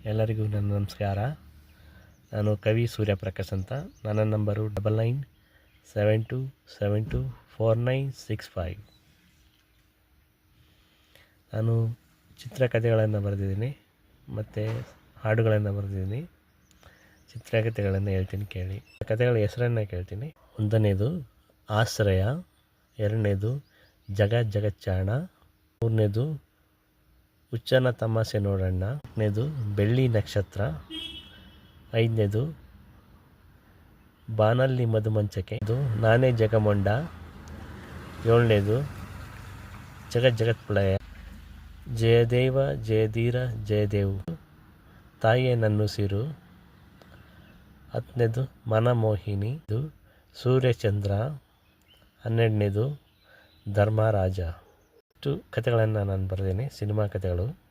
ಎಲ್ಲರಿಗೂ ನನ್ನ ನಮಸ್ಕಾರ. ನಾನು ಕವಿ ಸೂರ್ಯಪ್ರಕಾಶ್ ಅಂತ. ನನ್ನ ನಂಬರು 9972724965. ನಾನು ಚಿತ್ರಕಥೆಗಳನ್ನು ಬರೆದಿದ್ದೀನಿ ಮತ್ತು ಹಾಡುಗಳನ್ನು ಬರೆದಿದ್ದೀನಿ. ಚಿತ್ರಕಥೆಗಳನ್ನು ಹೇಳ್ತೀನಿ ಕೇಳಿ. ಕಥೆಗಳ ಹೆಸರನ್ನು ಕೇಳ್ತೀನಿ. ಒಂದನೇದು ಆಶ್ರಯ, ಎರಡನೇದು ಜಗಜ್ಜಾಣ, ಮೂರನೇದು ಹುಚ್ಚನ ತಮಾಷೆ ನೋಡಣ್ಣ, ನಾಲ್ಕನೇದು ಬೆಳ್ಳಿ ನಕ್ಷತ್ರ, ಐದನೇದು ಬಾನಲ್ಲಿ ಮಧುಮಂಚಕೆ, ಇದು ನಾನೇ ಜಗಮೊಂಡ, ಏಳನೇದು ಜಗತ್ಪ್ರಳಯ, ಜಯದೇವ ಜಯಧೀರ ಜಯದೇವು, ತಾಯಿಯೇ ನನ್ನುಸಿರು, ಹತ್ತನೇದು ಮನಮೋಹಿನಿ, ಇದು ಸೂರ್ಯಚಂದ್ರ, ಹನ್ನೆರಡನೇದು ಧರ್ಮರಾಜ. ಇಷ್ಟು ಕಥೆಗಳನ್ನು ನಾನು ಬರೆದೇನೆ, ಸಿನಿಮಾ ಕಥೆಗಳು.